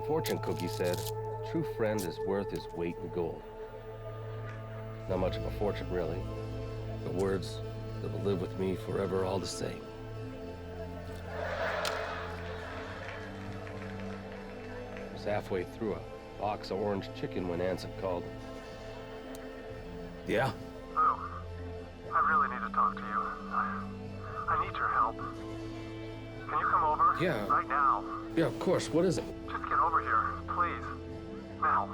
Fortune cookie said, true friend is worth his weight in gold. Not much of a fortune, really, but words that will live with me forever all the same. I was halfway through a box of orange chicken when Anson called. Yeah? Lou, I really need to talk to you. I need your help. Can you come over? Yeah. Right now. Yeah, of course. What is it? Just get over here, please. Now.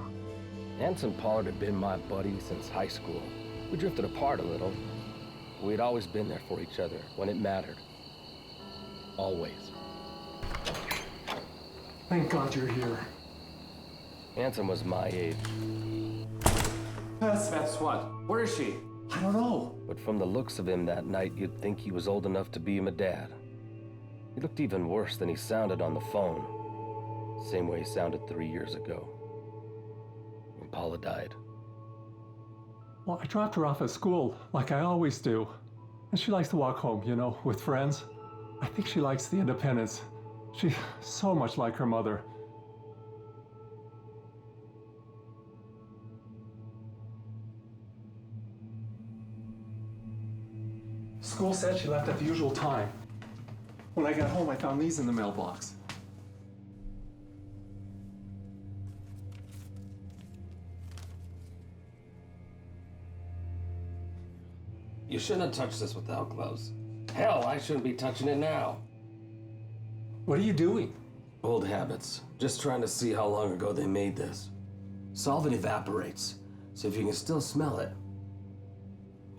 Anson Pollard had been my buddy since high school. We drifted apart a little. We'd always been there for each other when it mattered. Always. Thank God you're here. Anson was my age, That's what? Where is she? I don't know. but from the looks of him that night, you'd think he was old enough to be my dad. He looked even worse than he sounded on the phone. Same way he sounded 3 years ago, when Paula died. Well, I dropped her off at school, like I always do. And she likes to walk home, you know, with friends. I think she likes the independence. She's so much like her mother. School said she left at the usual time. When I got home, I found these in the mailbox. You shouldn't have touched this without gloves. Hell, I shouldn't be touching it now. What are you doing? Old habits. Just trying to see how long ago they made this. Solvent evaporates, so if you can still smell it,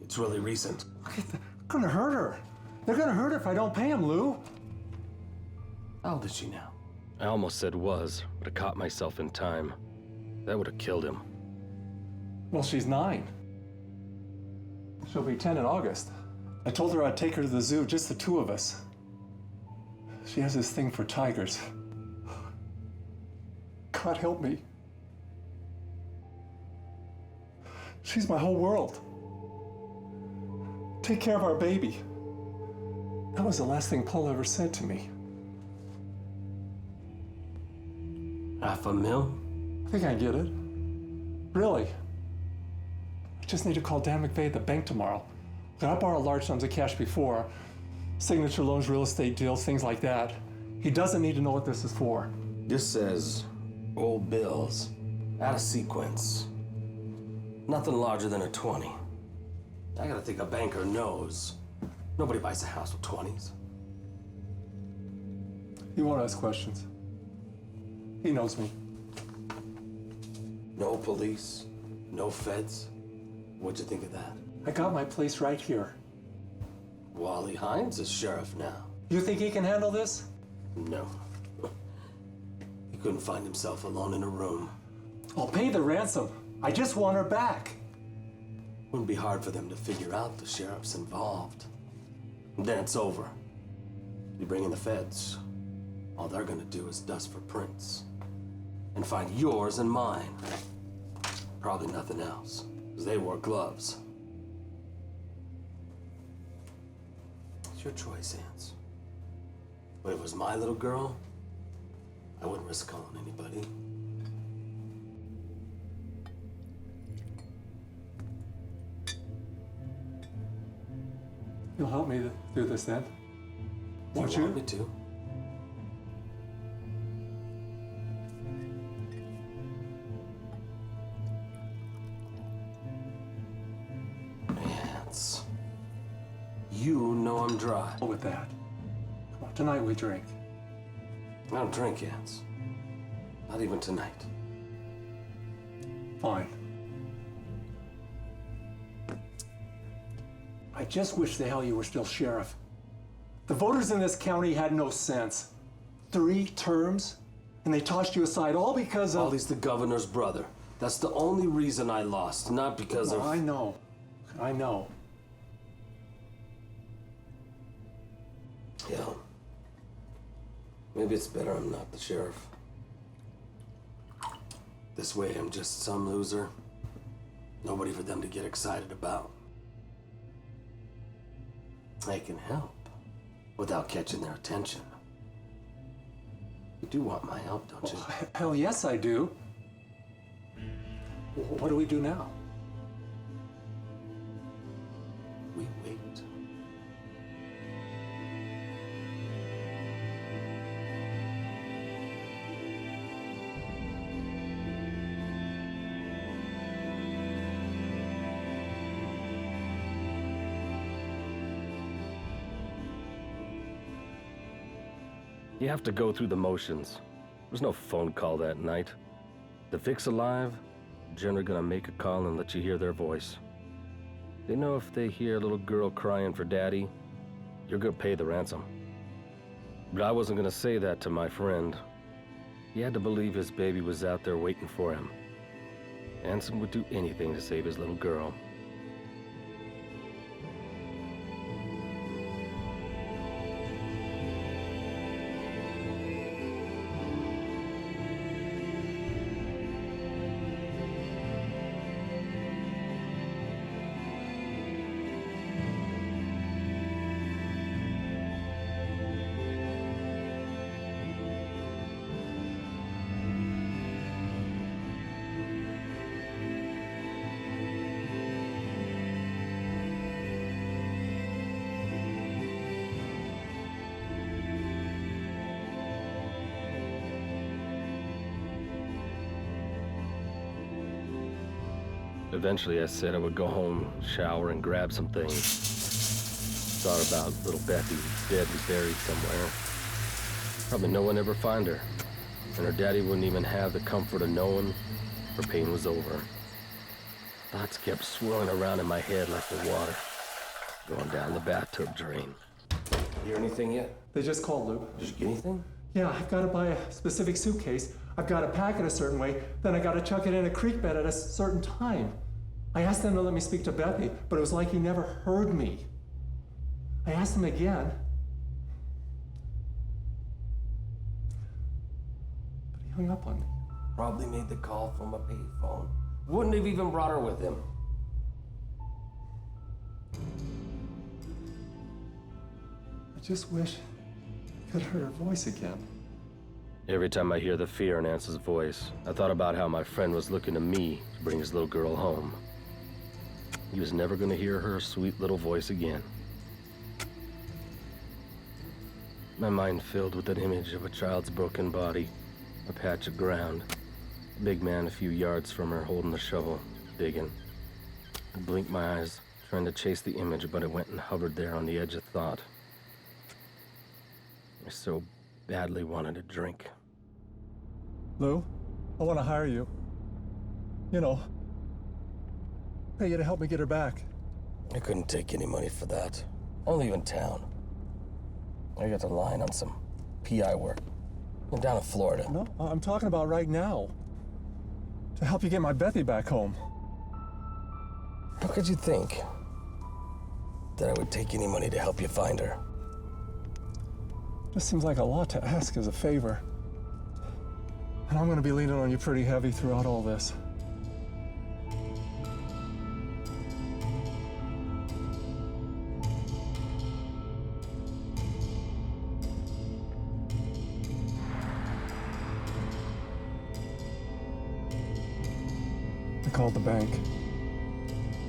it's really recent. They're gonna hurt her. They're gonna hurt her if I don't pay them, Lou. How old is she now? I almost said was, but I caught myself in time. That would have killed him. Well, she's 9. She'll be 10 in August. I told her I'd take her to the zoo, just the two of us. She has this thing for tigers. God help me. She's my whole world. Take care of our baby. That was the last thing Paul ever said to me. $500,000? I think I get it. Really. I just need to call Dan McVeigh at the bank tomorrow. I borrowed large sums of cash before. Signature loans, real estate deals, things like that. He doesn't need to know what this is for. This says old bills, out of sequence. Nothing larger than a 20. I gotta think a banker knows. Nobody buys a house with 20s. He won't ask questions. He knows me. No police, no feds. What'd you think of that? I got my place right here. Wally Hines is sheriff now. You think he can handle this? No. He couldn't find himself alone in a room. I'll pay the ransom. I just want her back. Wouldn't be hard for them to figure out the sheriff's involved. And then it's over. You bring in the feds. All they're gonna do is dust for prints. And find yours and mine. Probably nothing else, because they wore gloves. It's your choice, Ants. But if it was my little girl, I wouldn't risk calling anybody. You'll help me do this then? Won't If you want me to. Ants. You know I'm dry. With that. Come on, tonight we drink. I don't drink, Ants. Not even tonight. Fine. I just wish the hell you were still sheriff. The voters in this county had no sense. 3 terms, and they tossed you aside all because of... Wally's the governor's brother. That's the only reason I lost, not because of... I know. I know. Yeah. Maybe it's better I'm not the sheriff. This way I'm just some loser. Nobody for them to get excited about. I can help without catching their attention. You do want my help, don't you? Hell yes, I do. What do we do now? We wait. You have to go through the motions. There's no phone call that night. The Vic's alive, generally gonna make a call and let you hear their voice. They know if they hear a little girl crying for daddy, you're gonna pay the ransom. But I wasn't gonna say that to my friend. He had to believe his baby was out there waiting for him. Anson would do anything to save his little girl. Eventually, I said I would go home, shower, and grab some things. Thought about little Bethy, dead and buried somewhere. Probably no one ever find her. And her daddy wouldn't even have the comfort of knowing her pain was over. Thoughts kept swirling around in my head like the water going down the bathtub drain. Hear anything yet? They just called, Lou. Did you get anything? Yeah, I've got to buy a specific suitcase. I've got to pack it a certain way. Then I got to chuck it in a creek bed at a certain time. I asked them to let me speak to Bethy, but it was like he never heard me. I asked him again, but he hung up on me. Probably made the call from a payphone. Wouldn't have even brought her with him. I just wish I could have heard her voice again. Every time I hear the fear in Anson's voice, I thought about how my friend was looking to me to bring his little girl home. He was never going to hear her sweet little voice again. My mind filled with an image of a child's broken body, a patch of ground, a big man a few yards from her holding the shovel, digging. I blinked my eyes, trying to chase the image, but it went and hovered there on the edge of thought. I so badly wanted a drink. Lou, I want to hire you. You know, pay you to help me get her back. I couldn't take any money for that. I'll leave in town. I got the line on some PI work. I'm down in Florida. No, I'm talking about right now. To help you get my Bethy back home. How could you think that I would take any money to help you find her? Just seems like a lot to ask as a favor. And I'm gonna be leaning on you pretty heavy throughout all this. I called the bank.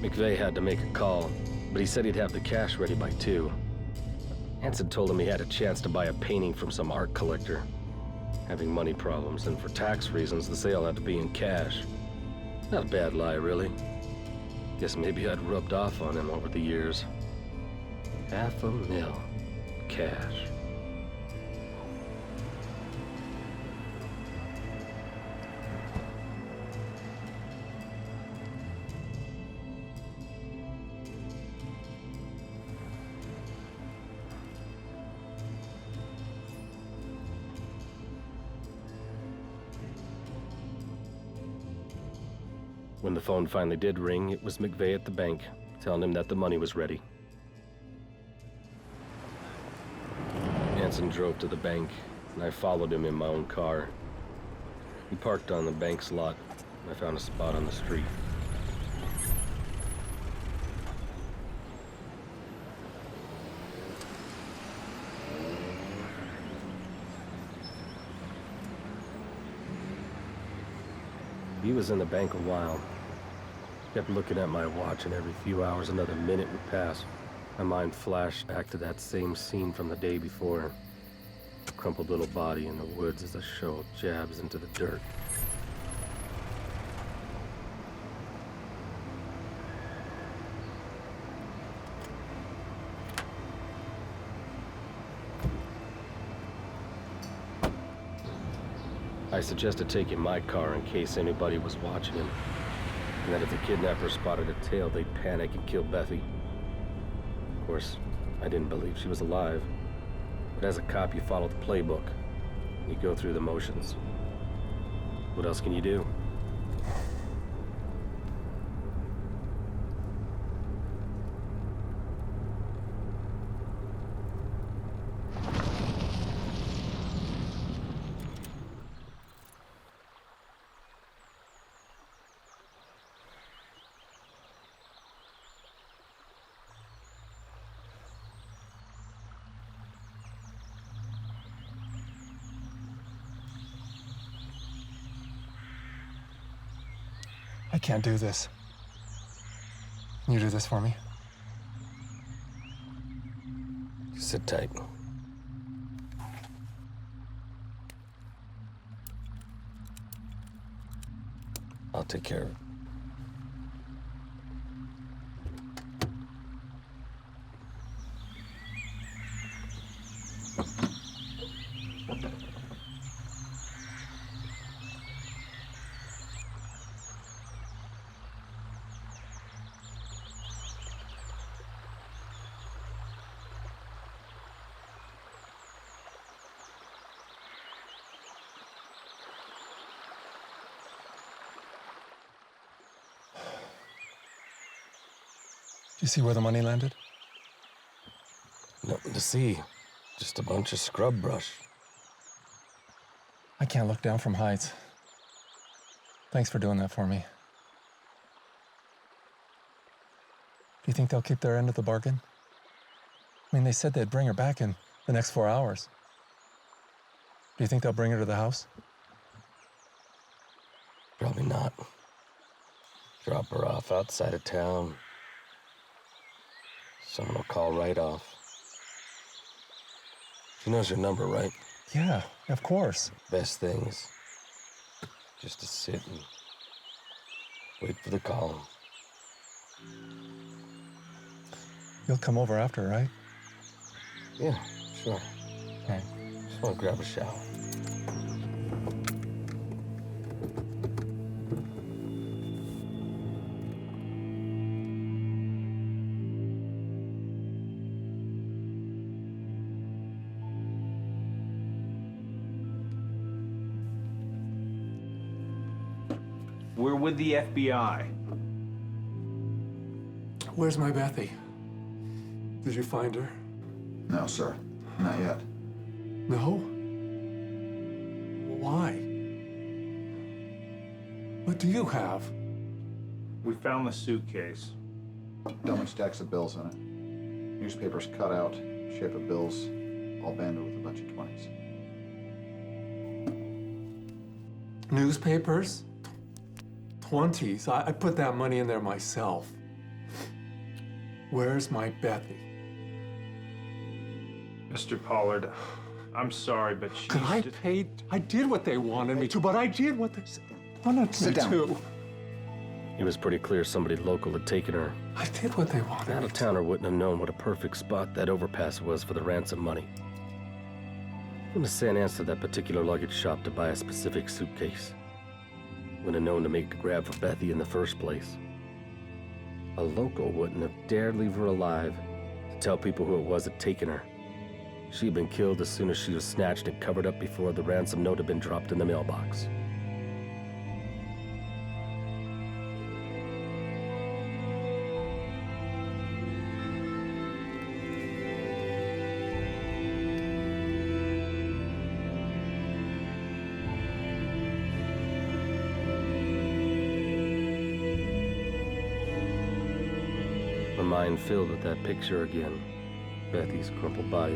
McVeigh had to make a call, but he said he'd have the cash ready by 2. Anson told him he had a chance to buy a painting from some art collector. Having money problems, and for tax reasons, the sale had to be in cash. Not a bad lie, really. Guess maybe I'd rubbed off on him over the years. $500,000 cash. When the phone finally did ring, it was McVeigh at the bank, telling him that the money was ready. Anson drove to the bank, and I followed him in my own car. He parked on the bank's lot, and I found a spot on the street. He was in the bank a while. Kept looking at my watch, and every few hours another minute would pass. My mind flashed back to that same scene from the day before. A crumpled little body in the woods as the shovel jabs into the dirt. I suggested taking my car in case anybody was watching him, and that if the kidnappers spotted a tail, they'd panic and kill Bethy. Of course, I didn't believe she was alive, but as a cop, you follow the playbook. You go through the motions. What else can you do? I can't do this. Can you do this for me? Sit tight. I'll take care of it. Do you see where the money landed? Nothing to see. Just a bunch of scrub brush. I can't look down from heights. Thanks for doing that for me. Do you think they'll keep their end of the bargain? I mean, they said they'd bring her back in the next 4 hours. Do you think they'll bring her to the house? Probably not. Drop her off outside of town. Someone will call right off. She knows your number, right? Yeah, of course. Best thing is just to sit and wait for the call. You'll come over after, right? Yeah, sure. Okay. Just want to grab a shower. We're with the FBI. Where's my Bethy? Did you find her? No, sir. Not yet. No? Why? What do you have? We found the suitcase. Dumping stacks of bills in it. Newspapers cut out, shape of bills, all banded with a bunch of 20s. Newspapers? 20s. I put that money in there myself. Where's my Bethy? Mr. Pollard, I'm sorry, but she's... I did what they wanted me to, but I did what they wanted me to. It was pretty clear somebody local had taken her. I did what they wanted An me to. out-of-towner wouldn't have known what a perfect spot that overpass was for the ransom money. Wouldn't have sent ants to that particular luggage shop to buy a specific suitcase. Wouldn't have known to make the grab for Bethy in the first place. A local wouldn't have dared leave her alive to tell people who it was had taken her. She'd been killed as soon as she was snatched and covered up before the ransom note had been dropped in the mailbox. My mind filled with that picture again. Bethy's crumpled body,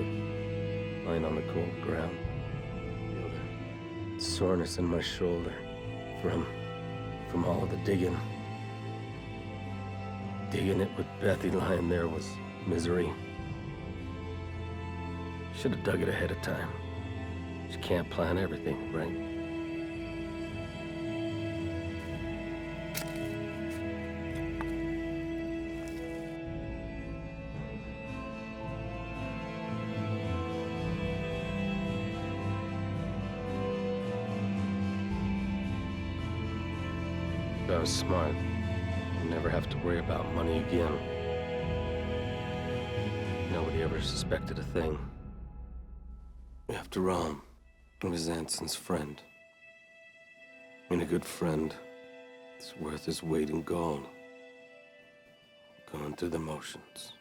lying on the cold ground. Feel the soreness in my shoulder from from all of the digging. Digging it with Bethy lying there was misery. Should have dug it ahead of time. You can't plan everything, right? If I was smart, I'd never have to worry about money again. Nobody ever suspected a thing. After all, he was Anson's friend. And a good friend is worth his weight in gold. Going through the motions.